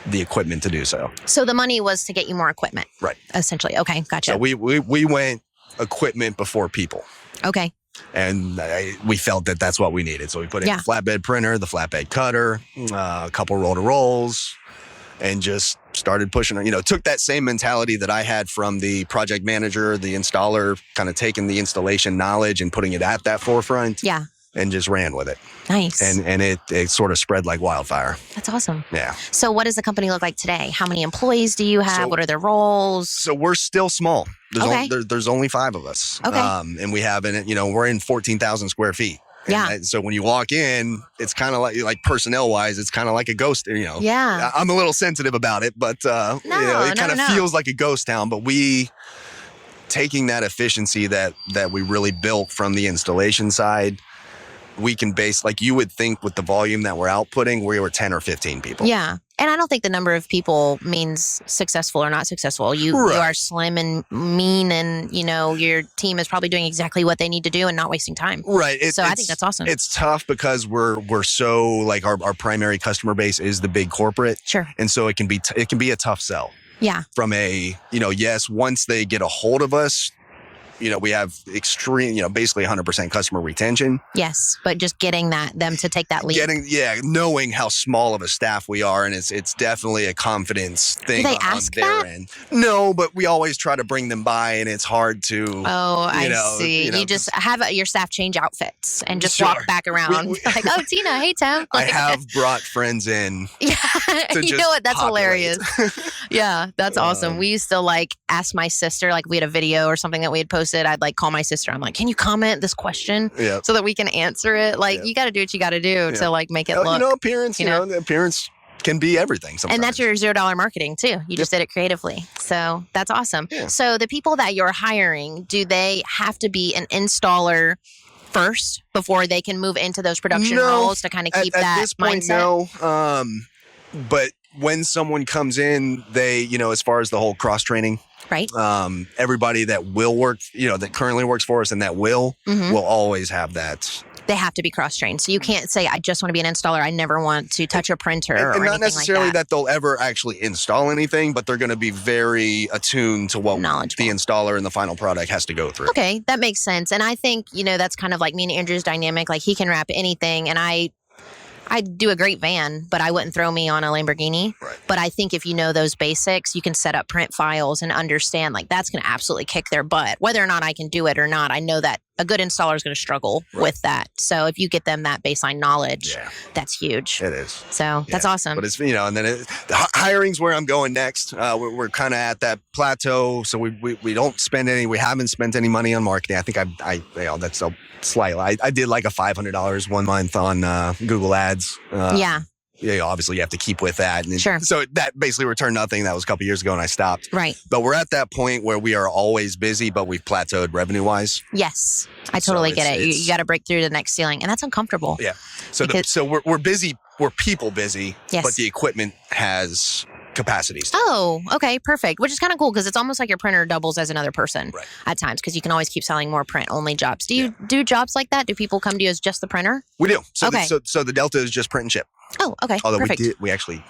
[SPEAKER 1] the equipment to do so.
[SPEAKER 2] So the money was to get you more equipment.
[SPEAKER 1] Right.
[SPEAKER 2] Essentially. Okay. Gotcha.
[SPEAKER 1] So we went equipment before people.
[SPEAKER 2] Okay.
[SPEAKER 1] And we felt that that's what we needed. So we put in a flatbed printer, the flatbed cutter, a couple roll-to-rolls, and just started pushing, took that same mentality that I had from the project manager, the installer, kind of taking the installation knowledge and putting it at that forefront.
[SPEAKER 2] Yeah.
[SPEAKER 1] And just ran with it.
[SPEAKER 2] Nice.
[SPEAKER 1] And it sort of spread like wildfire.
[SPEAKER 2] That's awesome.
[SPEAKER 1] Yeah.
[SPEAKER 2] So what does the company look like today? How many employees do you have? What are their roles?
[SPEAKER 1] So we're still small. There's only 5 of us.
[SPEAKER 2] Okay.
[SPEAKER 1] And we have we're in 14,000 square feet.
[SPEAKER 2] Yeah.
[SPEAKER 1] So when you walk in, it's kind of like personnel wise, it's kind of like a ghost,
[SPEAKER 2] Yeah.
[SPEAKER 1] I'm a little sensitive about it, but it kind of feels like a ghost town. But we taking that efficiency that we really built from the installation side, we can base, like you would think with the volume that we're outputting, we were 10 or 15 people.
[SPEAKER 2] Yeah. And I don't think the number of people means successful or not successful. You are slim and mean, and your team is probably doing exactly what they need to do and not wasting time.
[SPEAKER 1] Right.
[SPEAKER 2] I think that's awesome.
[SPEAKER 1] It's tough because we're so, like, our primary customer base is the big corporate.
[SPEAKER 2] Sure.
[SPEAKER 1] And so it can be a tough sell.
[SPEAKER 2] Yeah.
[SPEAKER 1] From yes, once they get a hold of us, we have extreme, basically 100% customer retention.
[SPEAKER 2] Yes, but just getting them to take that leap.
[SPEAKER 1] Knowing how small of a staff we are, and it's definitely a confidence thing.
[SPEAKER 2] Do they ask
[SPEAKER 1] on their
[SPEAKER 2] that?
[SPEAKER 1] end. No, but we always try to bring them by, and it's hard to.
[SPEAKER 2] Oh, I see. You just have your staff change outfits and just walk back around like, oh, Tina, hey, Tim.
[SPEAKER 1] I have brought friends in.
[SPEAKER 2] Yeah, you know what? That's hilarious. Yeah, that's awesome. We used to ask my sister, we had a video or something that we had posted. I'd call my sister. I'm like, can you comment this question so that we can answer it? You got to do what you got to do to make it look.
[SPEAKER 1] Appearance. Appearance can be everything sometimes.
[SPEAKER 2] And that's your $0 marketing too. You just did it creatively. So that's awesome. Yeah. So the people that you're hiring, do they have to be an installer first before they can move into those production roles to kind of keep that
[SPEAKER 1] at this point,
[SPEAKER 2] mindset?
[SPEAKER 1] No. But when someone comes in, they, as far as the whole cross training.
[SPEAKER 2] Right.
[SPEAKER 1] Everybody that will work, that currently works for us and that will always have that.
[SPEAKER 2] They have to be cross-trained. So you can't say, I just want to be an installer. I never want to touch a printer or anything
[SPEAKER 1] not necessarily
[SPEAKER 2] like
[SPEAKER 1] that they'll ever actually install anything, but they're going to be very attuned to what the installer and the final product has to go through.
[SPEAKER 2] Okay, that makes sense. And I think, that's kind of like me and Andrew's dynamic. He can wrap anything, and I do a great van, but I wouldn't throw me on a Lamborghini.
[SPEAKER 1] Right.
[SPEAKER 2] But I think if you know those basics, you can set up print files and understand that's going to absolutely kick their butt. Whether or not I can do it or not, I know that a good installer is going to struggle with that. So if you get them that baseline knowledge, that's huge.
[SPEAKER 1] It is.
[SPEAKER 2] So that's awesome.
[SPEAKER 1] But it's, and then the hiring's where I'm going next. We're kind of at that plateau. So we don't spend we haven't spent any money on marketing. I think that's so slightly. I did a $500 1 month on Google Ads. Obviously you have to keep with that. And
[SPEAKER 2] sure.
[SPEAKER 1] So that basically returned nothing. That was a couple years ago and I stopped.
[SPEAKER 2] Right.
[SPEAKER 1] But we're at that point where we are always busy, but we've plateaued revenue-wise.
[SPEAKER 2] Yes. I totally get it. You got to break through the next ceiling, and that's uncomfortable.
[SPEAKER 1] Yeah. So we're busy. We're people busy, but the equipment has capacities.
[SPEAKER 2] Oh, okay. Perfect. Which is kind of cool because it's almost like your printer doubles as another person at times because you can always keep selling more print-only jobs. Do you do jobs like that? Do people come to you as just the printer?
[SPEAKER 1] We do. So
[SPEAKER 2] okay.
[SPEAKER 1] So the Delta is just print and ship.
[SPEAKER 2] Oh, okay.
[SPEAKER 1] Although
[SPEAKER 2] perfect.
[SPEAKER 1] we actually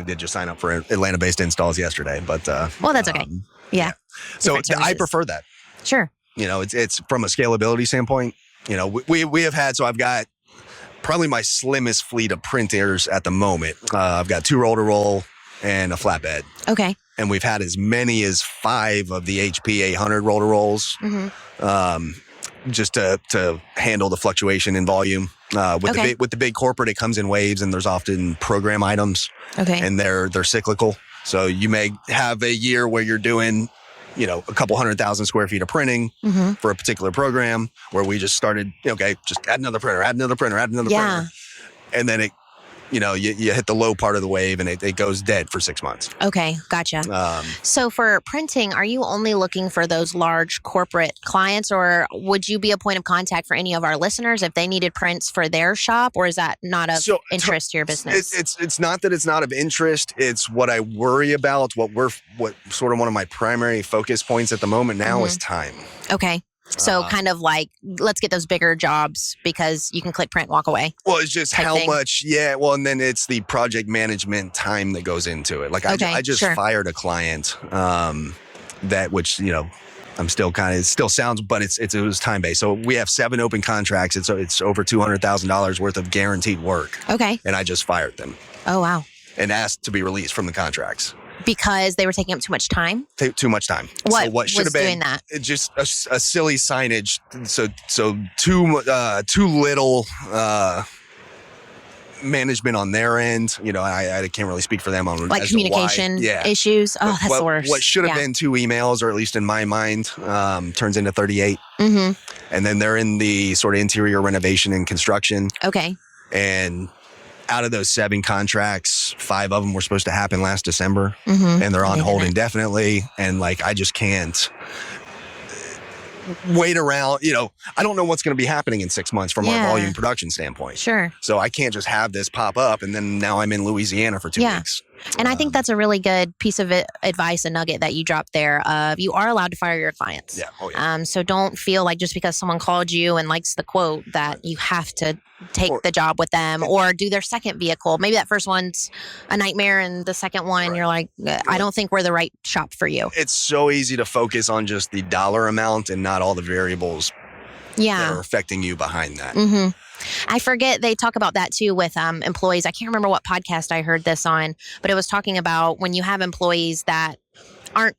[SPEAKER 1] did just sign up for Atlanta-based installs yesterday, but
[SPEAKER 2] well, that's okay. Yeah.
[SPEAKER 1] So I prefer that.
[SPEAKER 2] Sure.
[SPEAKER 1] It's from a scalability standpoint. We have had. So I've got probably my slimmest fleet of printers at the moment. I've got 2 roll-to-roll and a flatbed.
[SPEAKER 2] Okay.
[SPEAKER 1] And we've had as many as 5 of the HP 800 roll-to-rolls. Just to handle the fluctuation in volume. With the big corporate, it comes in waves, and there's often program items. Okay. And they're cyclical. So you may have a year where you're doing, a couple 100,000 square feet of printing for a particular program, where we just started, just add another printer, printer. And then it, you hit the low part of the wave and it goes dead for 6 months.
[SPEAKER 2] Okay, gotcha. So for printing, are you only looking for those large corporate clients, or would you be a point of contact for any of our listeners if they needed prints for their shop, or is that not of interest to your business?
[SPEAKER 1] It's not that it's not of interest. It's what I worry about. What sort of one of my primary focus points at the moment now is time.
[SPEAKER 2] Okay. So kind of let's get those bigger jobs because you can click print, walk away.
[SPEAKER 1] Well, it's just how much, and then it's the project management time that goes into it. I just fired a client which I'm still it still sounds, but it was time-based. So we have 7 open contracts. It's over $200,000 worth of guaranteed work. Okay. And I just fired them.
[SPEAKER 2] Oh, wow.
[SPEAKER 1] And asked to be released from the contracts.
[SPEAKER 2] Because they were taking up too much time?
[SPEAKER 1] Too much time.
[SPEAKER 2] What
[SPEAKER 1] should have been
[SPEAKER 2] doing that?
[SPEAKER 1] Just a silly signage. So too little management on their end. I can't really speak for them on
[SPEAKER 2] like
[SPEAKER 1] as to why.
[SPEAKER 2] communication issues. Oh, that's the worst.
[SPEAKER 1] What should have been 2 emails, or at least in my mind, turns into 38.
[SPEAKER 2] Mm-hmm.
[SPEAKER 1] And then they're in the sort of interior renovation and construction.
[SPEAKER 2] Okay.
[SPEAKER 1] And out of those 7 contracts, 5 of them were supposed to happen last December, and they're on hold indefinitely. And I just can't wait around. I don't know what's going to be happening in 6 months from our volume production standpoint.
[SPEAKER 2] Sure.
[SPEAKER 1] So I can't just have this pop up and then now I'm in Louisiana for 2 weeks.
[SPEAKER 2] And I think that's a really good piece of advice, a nugget that you dropped there. You are allowed to fire your clients.
[SPEAKER 1] Yeah. Oh, yeah.
[SPEAKER 2] So don't feel like just because someone called you and likes the quote that you have to take the job with them or do their second vehicle. Maybe that first one's a nightmare and the second one you're like, I don't think we're the right shop for you.
[SPEAKER 1] It's so easy to focus on just the dollar amount and not all the variables that are affecting you behind that.
[SPEAKER 2] Mm-hmm. I forget, they talk about that too with employees. I can't remember what podcast I heard this on, but it was talking about when you have employees that aren't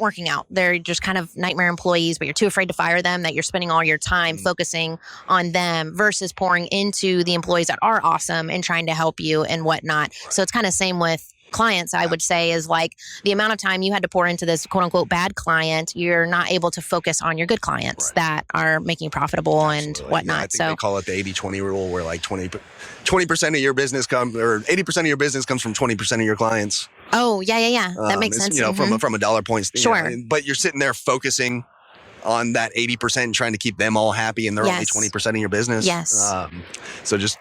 [SPEAKER 2] working out. They're just kind of nightmare employees, but you're too afraid to fire them, that you're spending all your time focusing on them versus pouring into the employees that are awesome and trying to help you and whatnot. Right. So it's kind of same with clients, I would say, is like the amount of time you had to pour into this quote unquote bad client, you're not able to focus on your good clients that are making profitable and whatnot.
[SPEAKER 1] I think they call it the 80-20 rule, where 20% of your business or 80% of your business comes from 20% of your clients.
[SPEAKER 2] Oh, yeah. That makes sense.
[SPEAKER 1] From a dollar point.
[SPEAKER 2] Sure.
[SPEAKER 1] But you're sitting there focusing on that 80% and trying to keep them all happy, and they're only 20% of your business.
[SPEAKER 2] Yes.
[SPEAKER 1] So just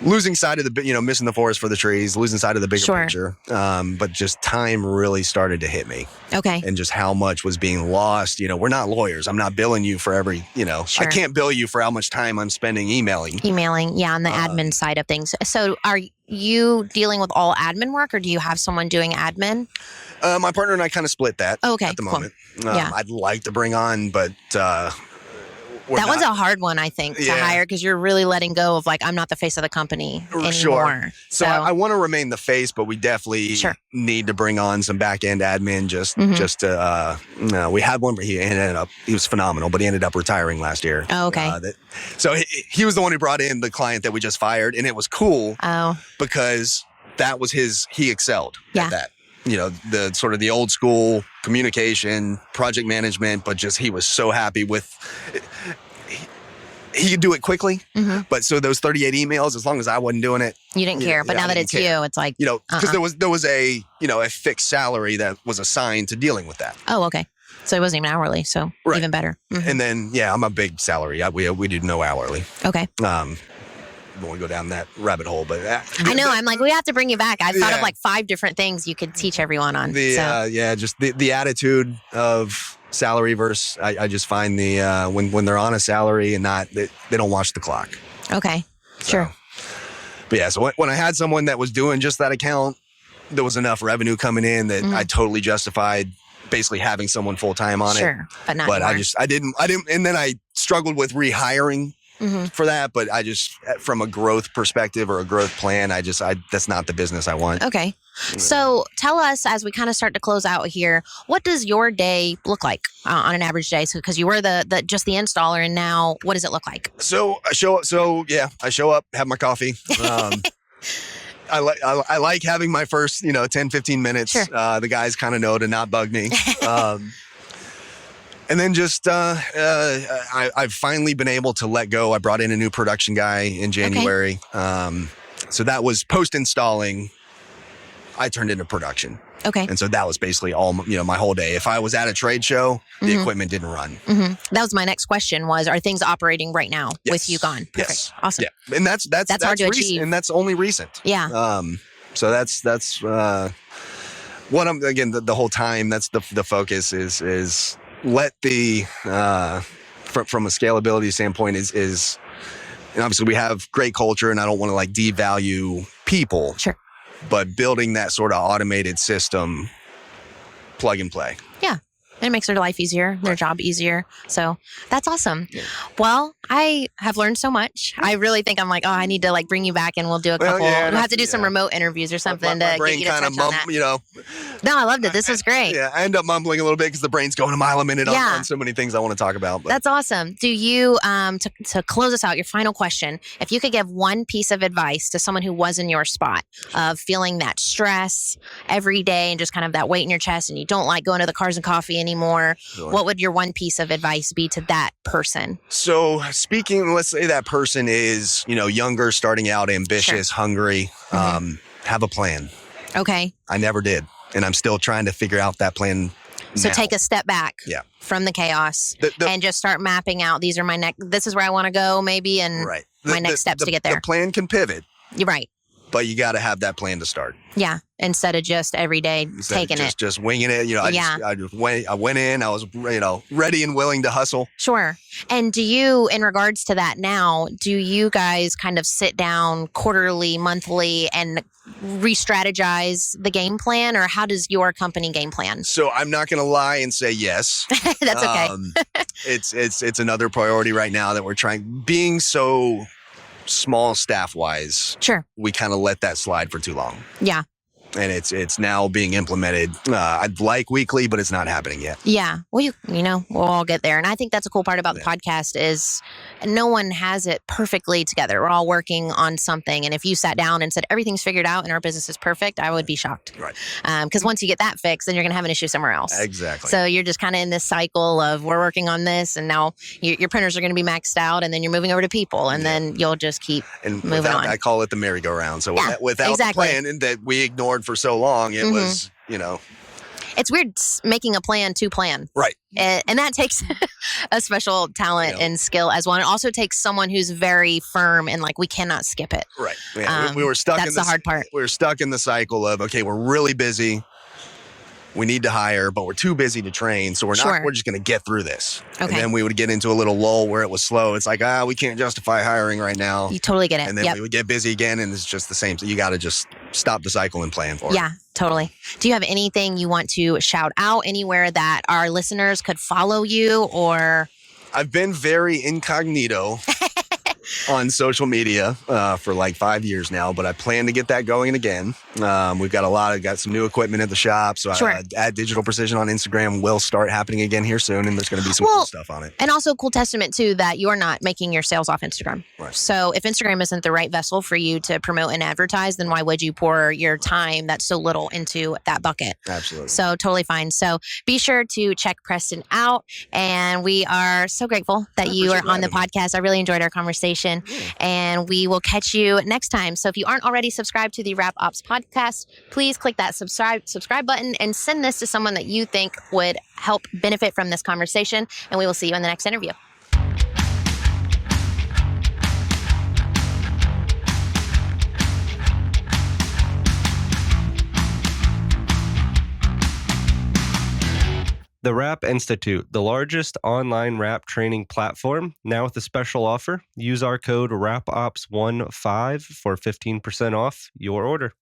[SPEAKER 1] losing sight of missing the forest for the trees, losing sight of the bigger picture. But just time really started to hit me.
[SPEAKER 2] Okay.
[SPEAKER 1] And just how much was being lost. We're not lawyers. I'm not billing you for every, I can't bill you for how much time I'm spending emailing.
[SPEAKER 2] On the admin side of things. So are you dealing with all admin work, or do you have someone doing admin?
[SPEAKER 1] My partner and I kind of split that at the moment. I'd like to bring on, but
[SPEAKER 2] that one's a hard one, I think, to hire, because you're really letting go of I'm not the face of the company anymore.
[SPEAKER 1] Sure. So I want to remain the face, but we definitely need to bring on some back end admin. Just to we had one, but he was phenomenal, but he ended up retiring last year.
[SPEAKER 2] Oh, okay.
[SPEAKER 1] So he was the one who brought in the client that we just fired, and it was cool because that was he excelled at that. The sort of the old school communication, project management, but just he was so happy with he could do it quickly. But so those 38 emails, as long as I wasn't doing it,
[SPEAKER 2] you didn't care. But now that it's you, it's like,
[SPEAKER 1] because there was a fixed salary that was assigned to dealing with that.
[SPEAKER 2] Oh, okay. So it wasn't even hourly. So even better.
[SPEAKER 1] And then, I'm a big salary. We do no hourly.
[SPEAKER 2] Okay.
[SPEAKER 1] Don't want to go down that rabbit hole, but
[SPEAKER 2] I know. I'm like, we have to bring you back. I've thought of 5 different things you could teach everyone on.
[SPEAKER 1] Just the attitude of salary versus I just find when they're on a salary and not they don't watch the clock.
[SPEAKER 2] Okay, sure.
[SPEAKER 1] But so when I had someone that was doing just that account, there was enough revenue coming in that I totally justified basically having someone full time on it.
[SPEAKER 2] Sure, but not.
[SPEAKER 1] But
[SPEAKER 2] anymore.
[SPEAKER 1] I didn't, and then I struggled with rehiring. For that, but I just, from a growth perspective or a growth plan, that's not the business I want.
[SPEAKER 2] Okay. So tell us, as we kind of start to close out here, what does your day look like on an average day? So, because you were just the installer, and now what does it look like?
[SPEAKER 1] So I show up, have my coffee. I like having my first, 10, 15 minutes.
[SPEAKER 2] Sure.
[SPEAKER 1] The guys kind of know to not bug me. And then just, I've finally been able to let go. I brought in a new production guy in January. Okay. So that was post-installing. I turned into production.
[SPEAKER 2] Okay.
[SPEAKER 1] And so that was basically all, my whole day. If I was at a trade show, the equipment didn't run.
[SPEAKER 2] That was my next question are things operating right now with you gone? Perfect.
[SPEAKER 1] Yes.
[SPEAKER 2] Awesome.
[SPEAKER 1] Yeah. And that's
[SPEAKER 2] hard to achieve.
[SPEAKER 1] And that's only recent.
[SPEAKER 2] Yeah.
[SPEAKER 1] So that's what the whole time, that's the focus is let the from a scalability standpoint is and obviously we have great culture, and I don't want to devalue people.
[SPEAKER 2] Sure. But
[SPEAKER 1] building that sort of automated system, plug and play.
[SPEAKER 2] Yeah. It makes their life easier, their job easier. So that's awesome. Yeah. Well, I have learned so much. I really think I'm like, oh, I need to like bring you back and we'll do a couple. We'll have to do some remote interviews or something
[SPEAKER 1] my
[SPEAKER 2] to
[SPEAKER 1] brain
[SPEAKER 2] get you to touch on that.
[SPEAKER 1] You know.
[SPEAKER 2] No, I loved it. This was great.
[SPEAKER 1] Yeah, I end up mumbling a little bit because the brain's going a mile a minute on so many things I want to talk about. But.
[SPEAKER 2] That's awesome. Do you, to close us out, your final question, if you could give one piece of advice to someone who was in your spot of feeling that stress every day and just kind of that weight in your chest and you don't like going to the Cars and Coffee anymore, what would your one piece of advice be to that person?
[SPEAKER 1] So let's say that person is, younger, starting out, ambitious, hungry, have a plan. Okay. I never did. And I'm still trying to figure out that plan.
[SPEAKER 2] So take a step back from the chaos and just start mapping out. These are this is where I want to go maybe. And my next steps to get there.
[SPEAKER 1] The plan can pivot.
[SPEAKER 2] You're right.
[SPEAKER 1] But you got to have that plan to start.
[SPEAKER 2] Yeah. Instead of just every day taking it.
[SPEAKER 1] Just winging it. I went in, I was, ready and willing to hustle.
[SPEAKER 2] Sure. And do you, in regards to that now, do you guys kind of sit down quarterly, monthly and re-strategize the game plan, or how does your company game plan?
[SPEAKER 1] So I'm not going to lie and say yes.
[SPEAKER 2] That's okay.
[SPEAKER 1] It's another priority right now that we're trying, being so small staff wise.
[SPEAKER 2] Sure.
[SPEAKER 1] We kind of let that slide for too long.
[SPEAKER 2] Yeah.
[SPEAKER 1] And it's now being implemented. I'd like weekly, but it's not happening yet.
[SPEAKER 2] Yeah. Well, we'll all get there. And I think that's a cool part about the podcast is no one has it perfectly together. We're all working on something. And if you sat down and said everything's figured out and our business is perfect, I would be shocked.
[SPEAKER 1] Right.
[SPEAKER 2] Because once you get that fixed, then you're going to have an issue somewhere else.
[SPEAKER 1] Exactly.
[SPEAKER 2] So you're just kind of in this cycle of we're working on this and now your printers are going to be maxed out and then you're moving over to people and then you'll just keep moving on.
[SPEAKER 1] I call it the merry-go-round. So without the plan that we ignored for so long, it was,
[SPEAKER 2] It's weird making a plan to plan.
[SPEAKER 1] Right.
[SPEAKER 2] And that takes a special talent and skill as well. It also takes someone who's very firm and like, we cannot skip it.
[SPEAKER 1] Right. Yeah, we were stuck.
[SPEAKER 2] That's the hard part.
[SPEAKER 1] We were stuck in the cycle of, okay, we're really busy. We need to hire, but we're too busy to train. So we're just going to get through this. Okay. And then we would get into a little lull where it was slow. It's like, we can't justify hiring right now.
[SPEAKER 2] You totally get it.
[SPEAKER 1] And then we would get busy again and it's just the same. So you got to just stop the cycle and plan for it.
[SPEAKER 2] Yeah, totally. Do you have anything you want to shout out anywhere that our listeners could follow you or?
[SPEAKER 1] I've been very incognito on social media for like 5 years now, but I plan to get that going again. We've got some new equipment at the shop, so Add Digital Precision on Instagram will start happening again here soon, and there's going to be some cool stuff on it.
[SPEAKER 2] And also cool testament too that you're not making your sales off Instagram.
[SPEAKER 1] Right.
[SPEAKER 2] So if Instagram isn't the right vessel for you to promote and advertise, then why would you pour your time that's so little into that bucket?
[SPEAKER 1] Absolutely.
[SPEAKER 2] So totally fine. So be sure to check Preston out, and we are so grateful that you are on the podcast. I really enjoyed our conversation. And we will catch you next time. So if you aren't already subscribed to the Wrap Ops podcast, please click that subscribe button and send this to someone that you think would help benefit from this conversation. And we will see you in the next interview.
[SPEAKER 3] The Wrap Institute, the largest online wrap training platform, now with a special offer. Use our code WRAPOPS15 for 15% off your order.